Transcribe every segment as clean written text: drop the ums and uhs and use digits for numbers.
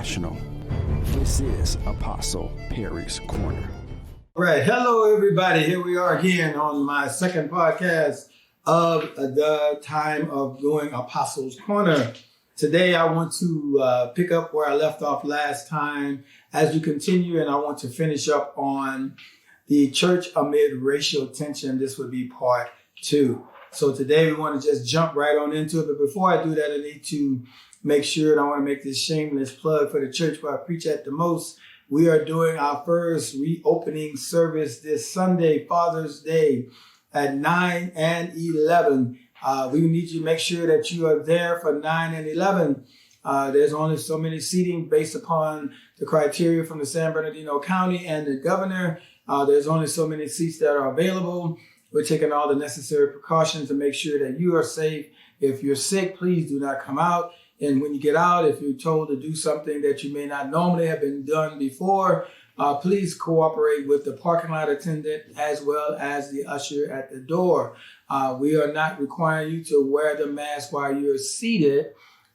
International. This is Apostle Perry's Corner. All right. Hello, everybody. Here we are again on my second podcast of the time of doing Apostles Corner. Today, I want to pick up where I left off last time as we continue, and I want to finish up on the church amid racial tension. This would be part 2. So today, we want to just jump right on into it. But before I do that, I need to make sure, and I want to make this shameless plug for the church where I preach at the most. We are doing our first reopening service this Sunday, Father's Day, at 9 and 11. We need you to make sure that you are there for 9 and 11. There's only so many seating based upon the criteria from the San Bernardino County and the governor. There's only so many seats that are available. We're taking all the necessary precautions to make sure that you are safe. If you're sick, please do not come out. And when you get out, if you're told to do something that you may not normally have been done before, please cooperate with the parking lot attendant as well as the usher at the door. We are not requiring you to wear the mask while you're seated,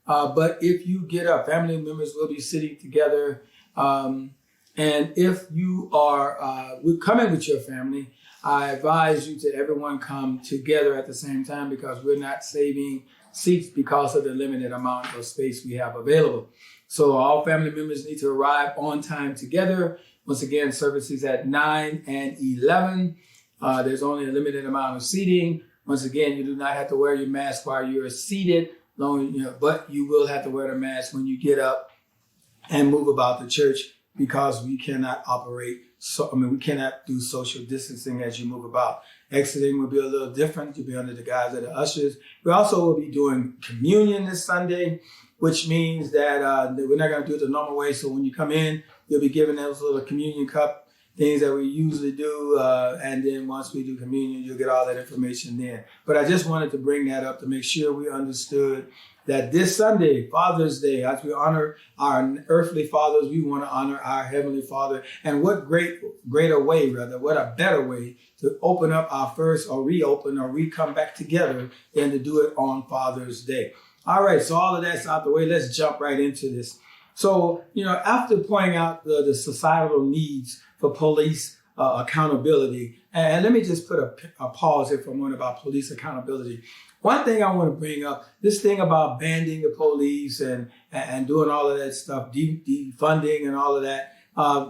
but if you get up, family members will be sitting together. And if you are coming with your family, I advise you to everyone come together at the same time because we're not saving seats because of the limited amount of space we have available. So all family members need to arrive on time together. Once again, services at 9 and 11. There's only a limited amount of seating. Once again, you do not have to wear your mask while you're seated, but you will have to wear the mask when you get up and move about the church because we cannot operate. We cannot do social distancing as you move about. Exiting will be a little different. You'll be under the guise of the ushers. We also will be doing communion this Sunday, which means that we're not going to do it the normal way. So when you come in, you'll be given those little communion cup things that we usually do. And then once we do communion, you'll get all that information then. But I just wanted to bring that up to make sure we understood that this Sunday, Father's Day, as we honor our earthly fathers, we want to honor our Heavenly Father. And what greater way, what a better way to open up our first or reopen or come back together than to do it on Father's Day. All right, so all of that's out the way. Let's jump right into this. So, after pointing out the societal needs for police accountability, and let me just put a pause here for a moment about police accountability. One thing I want to bring up, this thing about banding the police and doing all of that stuff, defunding and all of that,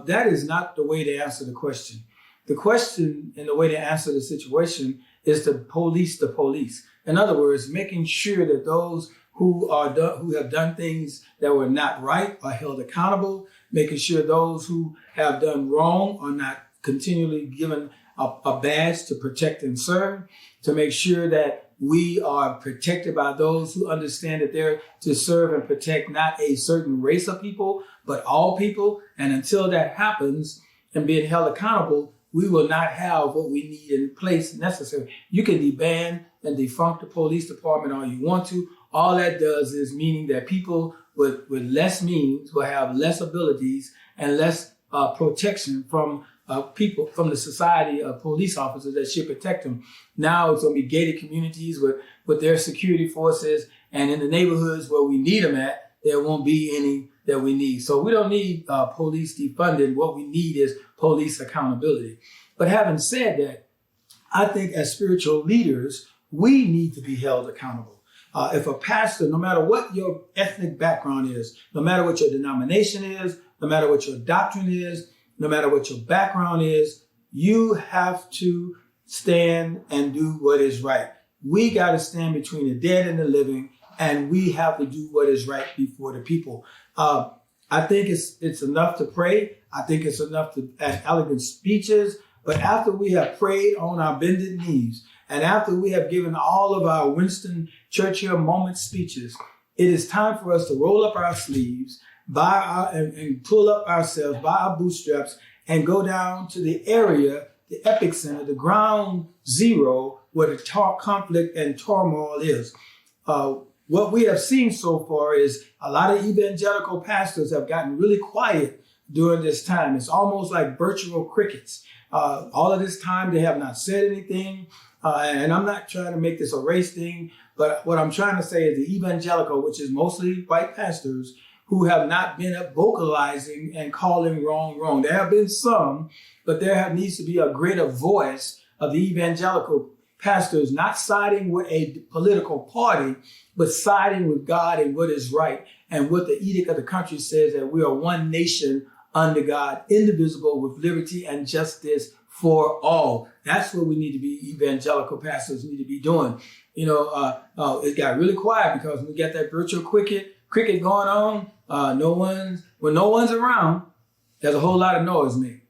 that is not the way to answer the question. The question and the way to answer the situation is to police the police. In other words, making sure that those who have done things that were not right are held accountable, making sure those who have done wrong are not continually given a badge to protect and serve, to make sure that we are protected by those who understand that they're to serve and protect not a certain race of people, but all people. And until that happens and being held accountable, we will not have what we need in place necessary. You can deband and defunct the police department all you want to. All that does is meaning that people with less means will have less abilities and less protection from people from the society of police officers that should protect them. Now it's going to be gated communities with their security forces, and in the neighborhoods where we need them at, there won't be any that we need. So we don't need police defunding. What we need is police accountability. But having said that, I think as spiritual leaders, we need to be held accountable. If a pastor, no matter what your ethnic background is, no matter what your denomination is, no matter what your doctrine is, no matter what your background is, you have to stand and do what is right. We got to stand between the dead and the living, and we have to do what is right before the people. I think it's enough to pray. I think it's enough to have elegant speeches. But after we have prayed on our bended knees, and after we have given all of our Winston Churchill moment speeches, it is time for us to roll up our sleeves, and pull up ourselves by our bootstraps and go down to the area, the epicenter, the ground zero where the conflict and turmoil is. What we have seen so far is a lot of evangelical pastors have gotten really quiet during this time. It's almost like virtual crickets. All of this time, they have not said anything. And I'm not trying to make this a race thing, but what I'm trying to say is the evangelical, which is mostly white pastors, who have not been up vocalizing and calling wrong wrong. There have been some, but needs to be a greater voice of the evangelical pastors, not siding with a political party, but siding with God and what is right and what the edict of the country says, that we are one nation under God, indivisible, with liberty and justice for all. That's what we need to be, evangelical pastors need to be doing. It got really quiet because we got that virtual cricket going on. When no one's around, there's a whole lot of noise made.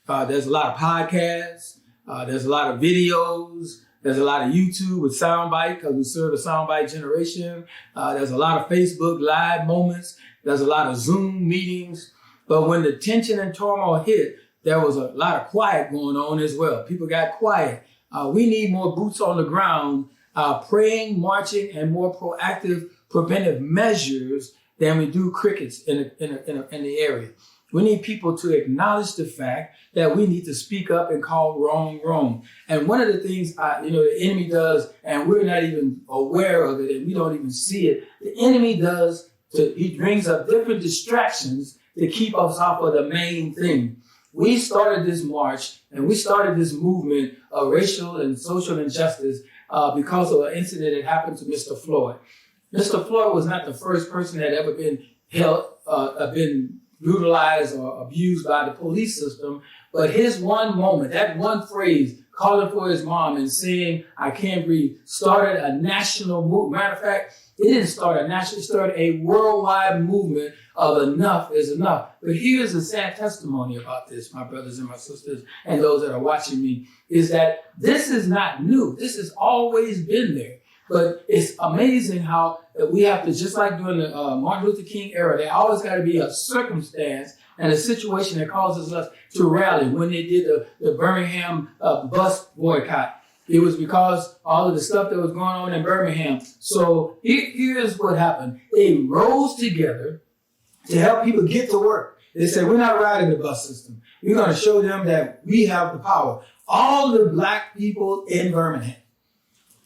There's a lot of podcasts. There's a lot of videos. There's a lot of YouTube with soundbite because we serve a soundbite generation. There's a lot of Facebook live moments. There's a lot of Zoom meetings. But when the tension and turmoil hit, there was a lot of quiet going on as well. People got quiet. We need more boots on the ground, praying, marching, and more proactive preventive measures than we do crickets in the area. We need people to acknowledge the fact that we need to speak up and call wrong wrong. And one of the things the enemy does, and we're not even aware of it, and we don't even see it. The enemy he brings up different distractions to keep us off of the main thing. We started this march and we started this movement of racial and social injustice because of an incident that happened to Mr. Floyd. Mr. Floyd was not the first person that ever been been brutalized or abused by the police system, but his one moment, that one phrase, calling for his mom and saying, "I can't breathe," started a national movement. Matter of fact, it didn't start a national, it started a worldwide movement of enough is enough. But here's a sad testimony about this, my brothers and my sisters, and those that are watching me, is that this is not new. This has always been there. But it's amazing how we have to, just like during the Martin Luther King era, there always got to be a circumstance and a situation that causes us to rally. When they did the Birmingham bus boycott, it was because all of the stuff that was going on in Birmingham. So here's what happened. They rose together to help people get to work. They said, we're not riding the bus system. We're going to show them that we have the power. All the black people in Birmingham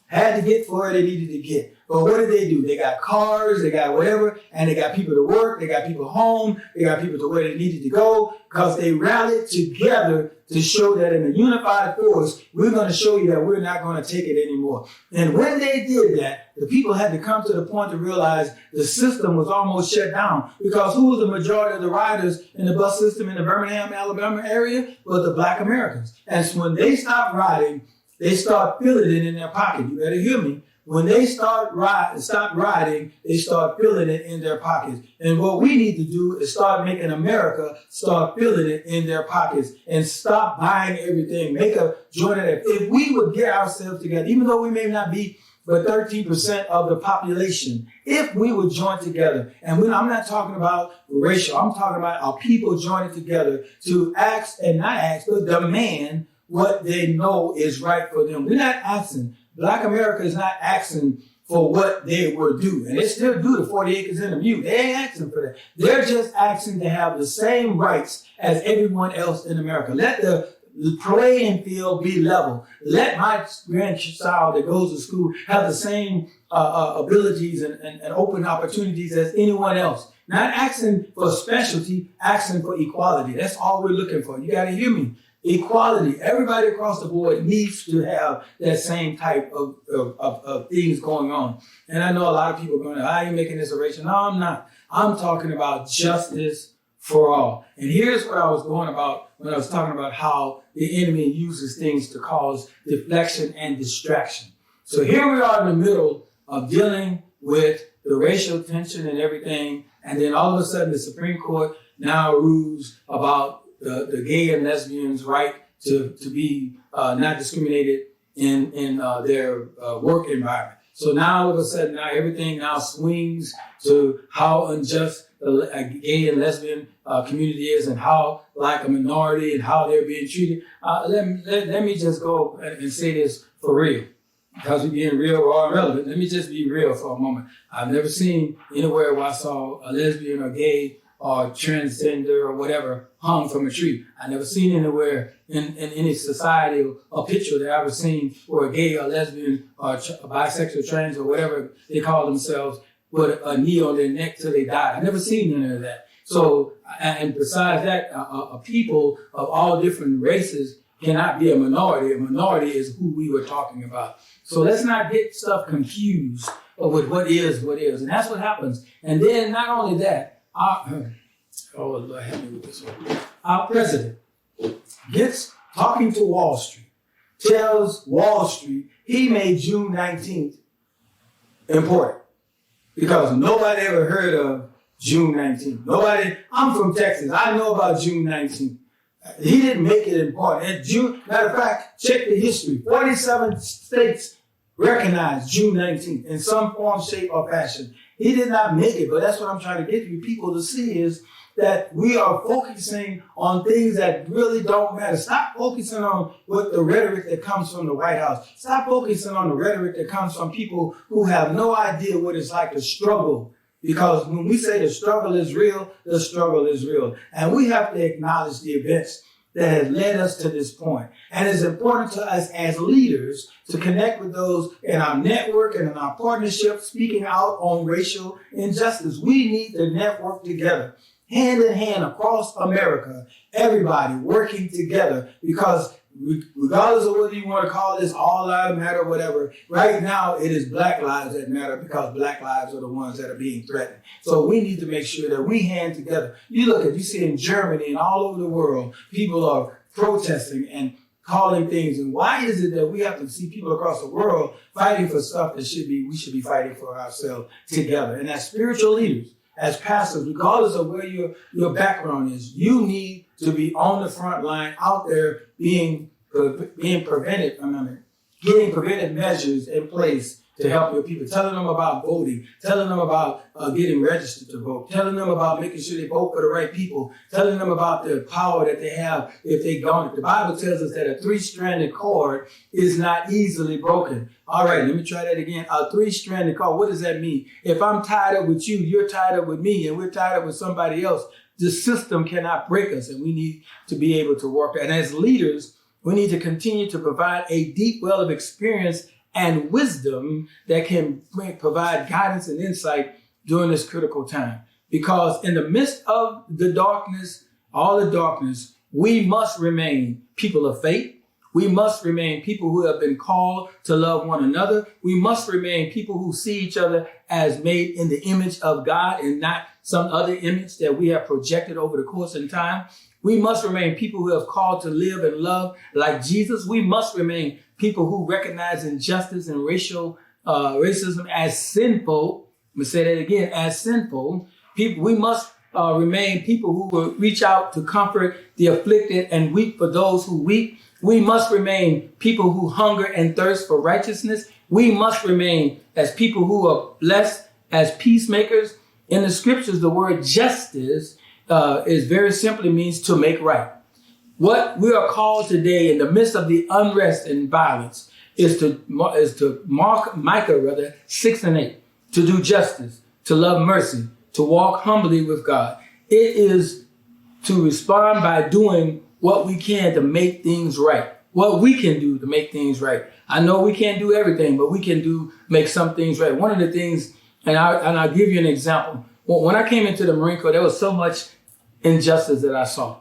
had to get for where they needed to get. But what did they do? They got cars, they got whatever, and they got people to work, they got people home, they got people to where they needed to go, because they rallied together to show that in a unified force, we're going to show you that we're not going to take it anymore. And when they did that, the people had to come to the point to realize the system was almost shut down, because who was the majority of the riders in the bus system in the Birmingham, Alabama area? Well, the black Americans. And so when they stopped riding, they start feeling it in their pocket. You better hear me. When they stop riding, they start feeling it in their pockets. And what we need to do is start making America start feeling it in their pockets and stop buying everything. Make a joint of that. If we would get ourselves together, even though we may not be but 13% of the population, if we would join together, and I'm not talking about racial, I'm talking about our people joining together to ask, and not ask, but demand what they know is right for them. We're not asking. Black America is not asking for what they were due. And they still do the 40 acres and a mule. They ain't asking for that. They're just asking to have the same rights as everyone else in America. Let the playing field be level. Let my grandchild that goes to school have the same abilities and open opportunities as anyone else. Not asking for specialty, asking for equality. That's all we're looking for. You got to hear me. Equality. Everybody across the board needs to have that same type of things going on. And I know a lot of people are going, "How are you making this a racial?" No, I'm not. I'm talking about justice for all. And here's what I was going about when I was talking about how the enemy uses things to cause deflection and distraction. So here we are in the middle of dealing with the racial tension and everything. And then all of a sudden the Supreme Court now rules about the gay and lesbians' right to be not discriminated in their work environment. So now all of a sudden, everything now swings to how unjust the gay and lesbian community is, and how like a minority and how they're being treated. Let me just go and say this for real, because we're being real, raw, and relevant. Let me just be real for a moment. I've never seen anywhere where I saw a lesbian or gay or transgender or whatever hung from a tree. I never seen anywhere in any society or picture that I've ever seen where a gay or lesbian or bisexual, trans or whatever they call themselves with a knee on their neck till they died. I never seen any of that. So, and besides that, people of all different races cannot be a minority. A minority is who we were talking about. So let's not get stuff confused with what is. And that's what happens. And then not only that, our president gets talking to Wall Street, tells Wall Street he made June 19th important because nobody ever heard of June 19th. I'm from Texas. I know about June 19th. He didn't make it important. Matter of fact, check the history. 47 states recognized June 19th in some form, shape, or fashion. He did not make it, but that's what I'm trying to get you people to see is that we are focusing on things that really don't matter. Stop focusing on what the rhetoric that comes from the White House. Stop focusing on the rhetoric that comes from people who have no idea what it's like to struggle. Because when we say the struggle is real, the struggle is real. And we have to acknowledge the events that have led us to this point. And it's important to us as leaders to connect with those in our network and in our partnership, speaking out on racial injustice. We need to network together, hand in hand across America, everybody working together, because regardless of whether you want to call this all lives matter, whatever, right now it is Black lives that matter because Black lives are the ones that are being threatened. So we need to make sure that we hand together. You see in Germany and all over the world, people are protesting and calling things. And why is it that we have to see people across the world fighting for stuff that we should be fighting for ourselves together? And as spiritual leaders, as pastors, regardless of where your background is, you need to be on the front line, out there getting preventive measures in place to help your people, telling them about voting, telling them about getting registered to vote, telling them about making sure they vote for the right people, telling them about the power that they have if they don't. The Bible tells us that a three-stranded cord is not easily broken. All right, let me try that again. A three-stranded cord, what does that mean? If I'm tied up with you, you're tied up with me, and we're tied up with somebody else, the system cannot break us, and we need to be able to work that. And as leaders, we need to continue to provide a deep well of experience and wisdom that can provide guidance and insight during this critical time. Because in the midst of the darkness, all the darkness, we must remain people of faith. We must remain people who have been called to love one another. We must remain people who see each other as made in the image of God and not some other image that we have projected over the course of time. We must remain people who have called to live and love like Jesus. We must remain people who recognize injustice and racism as sinful. I'm going to say that again, as sinful. We must remain people who will reach out to comfort the afflicted and weep for those who weep. We must remain people who hunger and thirst for righteousness. We must remain as people who are blessed as peacemakers. In the scriptures, the word justice is very simply means to make right. What we are called today in the midst of the unrest and violence is to Micah 6 and 8, to do justice, to love mercy, to walk humbly with God. It is to respond by doing what we can to make things right. What we can do to make things right. I know we can't do everything, but we can make some things right. One of the things, and I'll give you an example. When I came into the Marine Corps, there was so much injustice that I saw.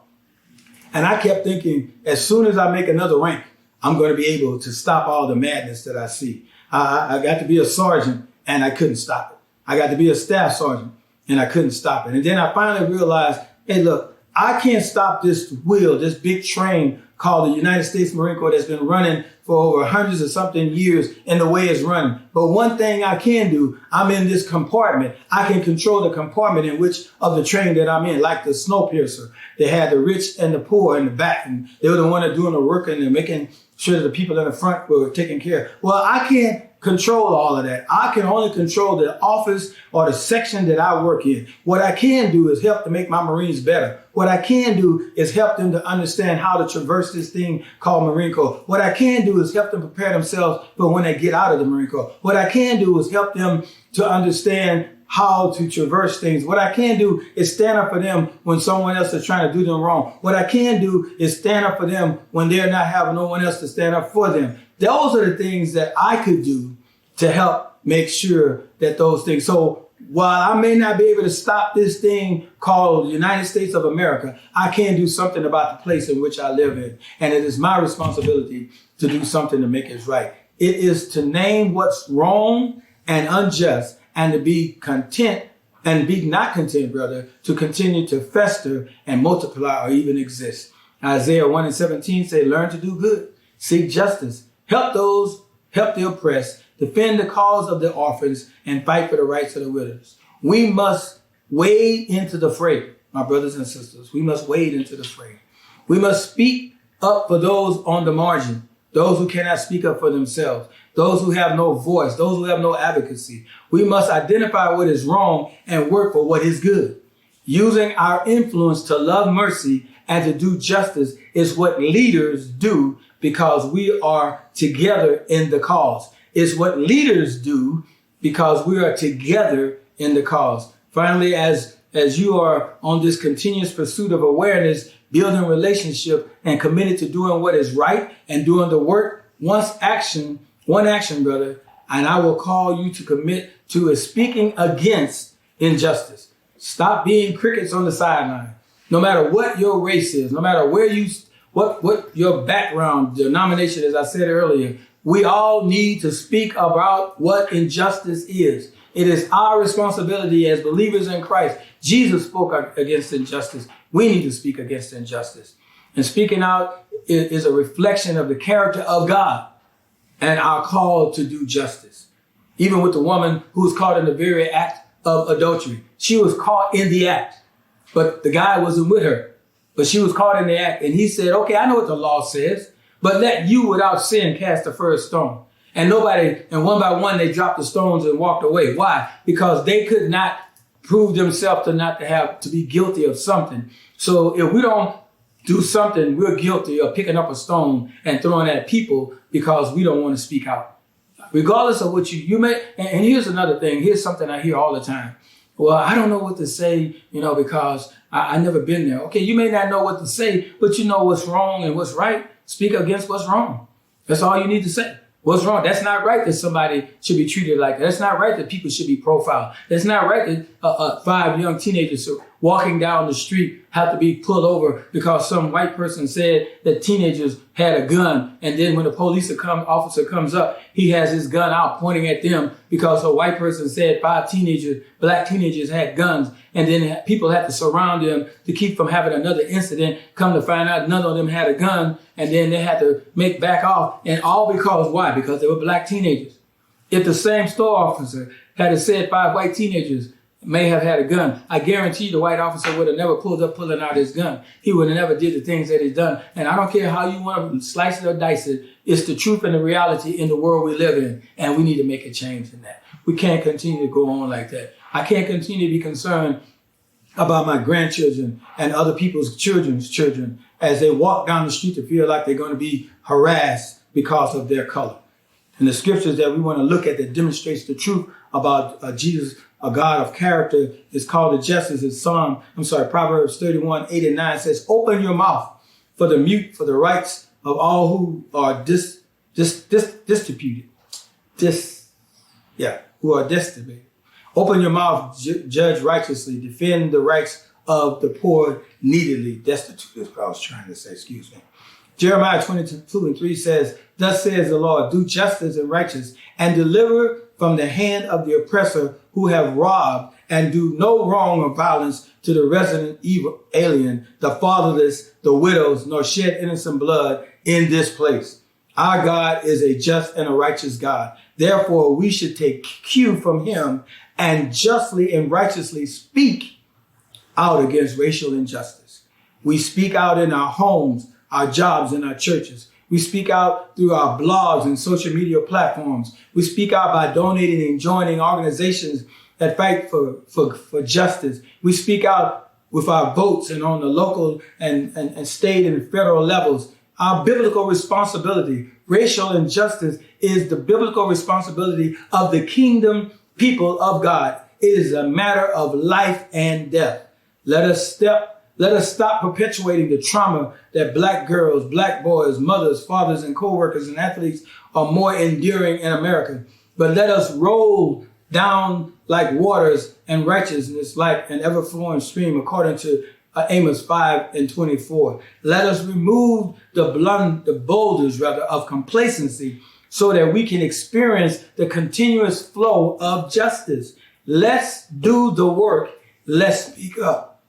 And I kept thinking, as soon as I make another rank, I'm going to be able to stop all the madness that I see. I got to be a sergeant, and I couldn't stop it. I got to be a staff sergeant, and I couldn't stop it. And then I finally realized, hey, look, I can't stop this wheel, this big train called the United States Marine Corps that's been running for over hundreds of something years in the way it's running. But one thing I can do, I'm in this compartment. I can control the compartment in which of the train that I'm in, like the Snowpiercer. They had the rich and the poor in the back, and they were the one that doing the work and making sure that the people in the front were taken care of. Well, I can't control all of that. I can only control the office or the section that I work in. What I can do is help to make my Marines better. What I can do is help them to understand how to traverse this thing called Marine Corps. What I can do is help them prepare themselves for when they get out of the Marine Corps. What I can do is help them to understand how to traverse things. What I can do is stand up for them when someone else is trying to do them wrong. What I can do is stand up for them when they're not having no one else to stand up for them. Those are the things that I could do to help make sure that those things. So while I may not be able to stop this thing called United States of America, I can do something about the place in which I live in. And it is my responsibility to do something to make it right. It is to name what's wrong and unjust and to be content and be not content, brother, to continue to fester and multiply or even exist. Isaiah 1:17 say, learn to do good, seek justice, help the oppressed, defend the cause of the orphans, and fight for the rights of the widows. We must wade into the fray, my brothers and sisters. We must wade into the fray. We must speak up for those on the margin, those who cannot speak up for themselves, those who have no voice, those who have no advocacy. We must identify what is wrong and work for what is good. Using our influence to love mercy and to do justice is what leaders do because we are together in the cause. It's what leaders do because we are together in the cause. Finally, as you are on this continuous pursuit of awareness, building relationship, and committed to doing what is right and doing the work, one action, brother, and I will call you to commit to is speaking against injustice. Stop being crickets on the sideline. No matter what your race is, no matter where what your background, denomination, as I said earlier, we all need to speak about what injustice is. It is our responsibility as believers in Christ. Jesus spoke against injustice. We need to speak against injustice. And speaking out is a reflection of the character of God and our call to do justice. Even with the woman who was caught in the very act of adultery. She was caught in the act, but the guy wasn't with her. But she was caught in the act. And he said, okay, I know what the law says, but let you without sin cast the first stone. And one by one, they dropped the stones and walked away. Why? Because they could not prove themselves to be guilty of something. So if we don't do something, we're guilty of picking up a stone and throwing at people because we don't want to speak out. Regardless of what you may, and here's another thing. Here's something I hear all the time. Well, I don't know what to say, because I never been there. Okay, you may not know what to say, but you know what's wrong and what's right. Speak against what's wrong. That's all you need to say. What's wrong? That's not right that somebody should be treated like that. That's not right that people should be profiled. That's not right that 5 young teenagers walking down the street have to be pulled over because some white person said that teenagers had a gun. And then when the police officer comes up, he has his gun out pointing at them because a white person said 5 black teenagers had guns. And then people had to surround them to keep from having another incident. Come to find out none of them had a gun. And then they had to make back off. And all because why? Because they were black teenagers. If the same store officer had said 5 white teenagers may have had a gun, I guarantee the white officer would have never pulled up pulling out his gun. He would have never did the things that he's done. And I don't care how you want to slice it or dice it. It's the truth and the reality in the world we live in. And we need to make a change in that. We can't continue to go on like that. I can't continue to be concerned about my grandchildren and other people's children's children as they walk down the street to feel like they're going to be harassed because of their color. And the scriptures that we want to look at that demonstrates the truth about Jesus, a God of character, is called the justice. Is Proverbs 31:8-9 says, open your mouth for the mute, for the rights of all who are disputed. Who are destitute. Open your mouth, judge righteously, defend the rights of the poor needily. Destitute is what I was trying to say, excuse me. Jeremiah 22:3 says, thus says the Lord, do justice and righteous and deliver from the hand of the oppressor who have robbed, and do no wrong or violence to the resident evil alien, the fatherless, the widows, nor shed innocent blood in this place. Our God is a just and a righteous God. Therefore, we should take cue from him and justly and righteously speak out against racial injustice. We speak out in our homes, our jobs, and our churches. We speak out through our blogs and social media platforms. We speak out by donating and joining organizations that fight for justice. We speak out with our votes and on the local and state and federal levels. Our biblical responsibility, racial injustice, is the biblical responsibility of the kingdom people of God. It is a matter of life and death. Let us stop perpetuating the trauma that black girls, black boys, mothers, fathers, and co-workers and athletes are more enduring in America. But let us roll down like waters, and righteousness like an ever-flowing stream, according to Amos 5:24. Let us remove the boulders of complacency so that we can experience the continuous flow of justice. Let's do the work. Let's speak up.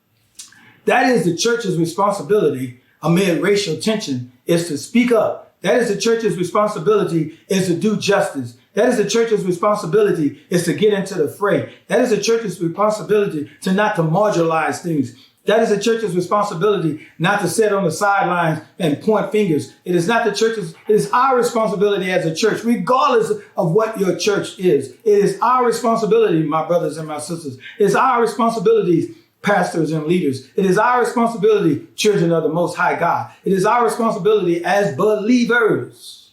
That is the church's responsibility amid racial tension, is to speak up. That is the church's responsibility, is to do justice. That is the church's responsibility, is to get into the fray. That is the church's responsibility to not to marginalize things. That is the church's responsibility not to sit on the sidelines and point fingers. It is not the church's, it is our responsibility as a church, regardless of what your church is. It is our responsibility, my brothers and my sisters. It is our responsibility, pastors and leaders. It is our responsibility, children of the Most High God. It is our responsibility as believers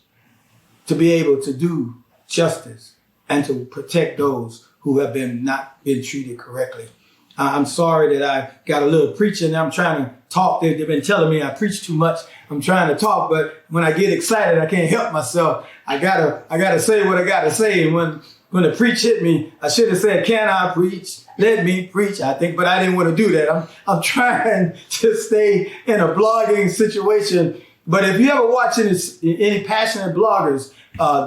to be able to do justice and to protect those who have not been treated correctly. I'm sorry that I got a little preaching. I'm trying to talk. They've been telling me I preach too much. I'm trying to talk, but when I get excited, I can't help myself. I gotta say what I gotta say. And when the preach hit me, I should have said, "Can I preach? Let me preach." I think, but I didn't want to do that. I'm trying to stay in a blogging situation. But if you ever watch any passionate bloggers,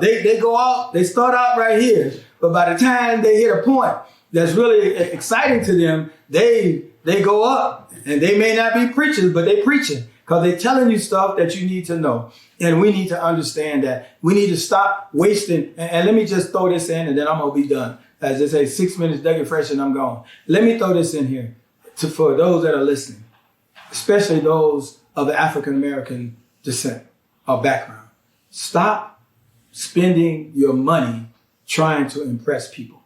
they go out, they start out right here, but by the time they hit a point that's really exciting to them, they go up, and they may not be preachers, but they preaching because they're telling you stuff that you need to know. And we need to understand that we need to stop wasting. And let me just throw this in, and then I'm going to be done. As they say, 6 minutes, Dougie Fresh, and I'm gone. Let me throw this in here for those that are listening, especially those of the African-American descent or background. Stop spending your money trying to impress people.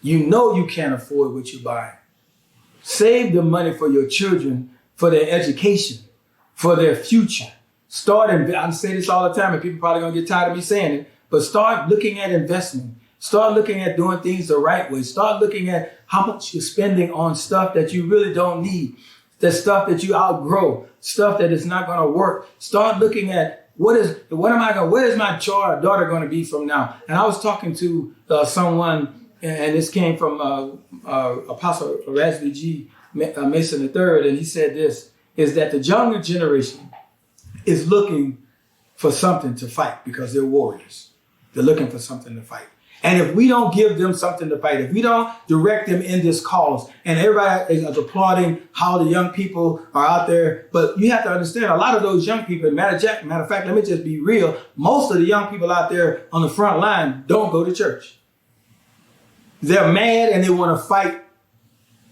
You know you can't afford what you buy. Save the money for your children, for their education, for their future. I say this all the time, and people probably gonna get tired of me saying it, but start looking at investing. Start looking at doing things the right way. Start looking at how much you're spending on stuff that you really don't need, the stuff that you outgrow, stuff that is not gonna work. Start looking at where is my daughter gonna be from now? And I was talking to someone, and this came from Apostle Perry'sCorner Mason III, and he said this, is that the younger generation is looking for something to fight because they're warriors. They're looking for something to fight. And if we don't give them something to fight, if we don't direct them in this cause, and everybody is applauding how the young people are out there, but you have to understand a lot of those young people, matter of fact, let me just be real, most of the young people out there on the front line don't go to church. They're mad and they want to fight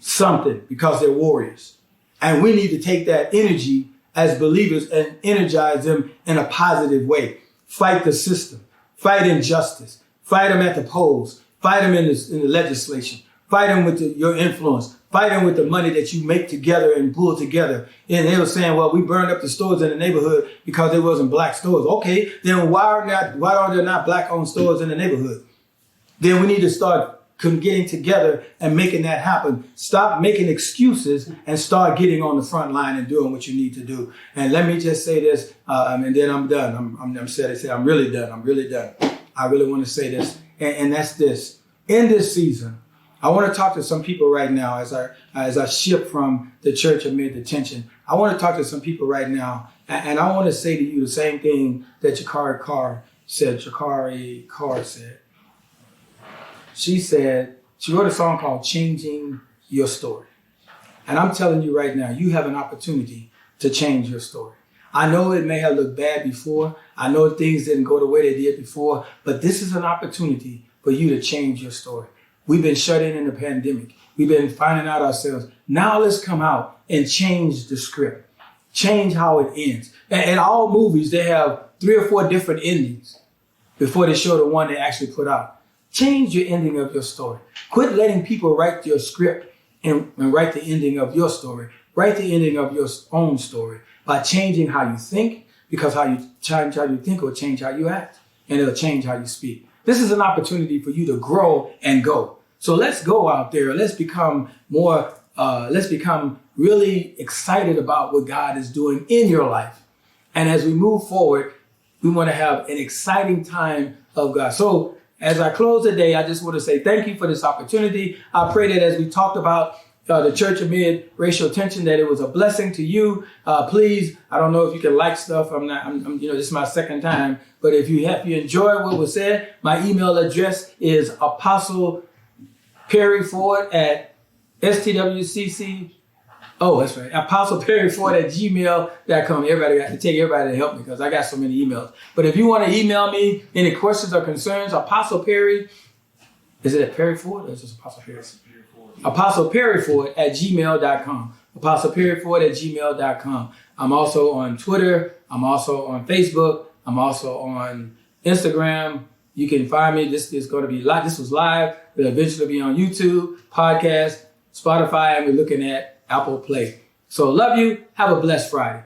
something because they're warriors. And we need to take that energy as believers and energize them in a positive way. Fight the system. Fight injustice. Fight them at the polls. Fight them in the legislation. Fight them with your influence. Fight them with the money that you make together and pull together. And they were saying, well, we burned up the stores in the neighborhood because there wasn't black stores. Okay, then why are there not black-owned stores in the neighborhood? Then we need to start getting together and making that happen. Stop making excuses and start getting on the front line and doing what you need to do. And let me just say this, and then I'm done. I'm really done. I really want to say this, and that's this. In this season, I want to talk to some people right now as I shift from the church amid the tension. I want to talk to some people right now, and I want to say to you the same thing that Jakari Carr said. She wrote a song called Changing Your Story. And I'm telling you right now, you have an opportunity to change your story. I know it may have looked bad before. I know things didn't go the way they did before, but this is an opportunity for you to change your story. We've been shut in the pandemic. We've been finding out ourselves. Now let's come out and change the script. Change how it ends. And all movies, they have 3 or 4 different endings before they show the one they actually put out. Change your ending of your story. Quit letting people write your script and write the ending of your story. Write the ending of your own story by changing how you think, because how you change how you think will change how you act, and it'll change how you speak. This is an opportunity for you to grow and go. So let's go out there. Let's become really excited about what God is doing in your life. And as we move forward, we want to have an exciting time of God. So as I close the day, I just want to say thank you for this opportunity. I pray that as we talked about the church amid racial tension, that it was a blessing to you. Please, I don't know if you can like stuff. I'm this is my second time, but if you enjoy what was said, my email address is ApostlePerry'sCorner at STWCC. Oh, that's right. ApostlePerry'sCorner@gmail.com. Everybody got to take everybody to help me because I got so many emails. But if you want to email me any questions or concerns, Apostle Perry, is it at Perry Ford or is it Apostle Perry? ApostlePerry'sCorner@gmail.com. ApostlePerry'sCorner@gmail.com. I'm also on Twitter. I'm also on Facebook. I'm also on Instagram. You can find me. This is going to be live. This was live. It'll eventually be on YouTube, podcast, Spotify, and we're looking at Apple Play. So love you. Have a blessed Friday.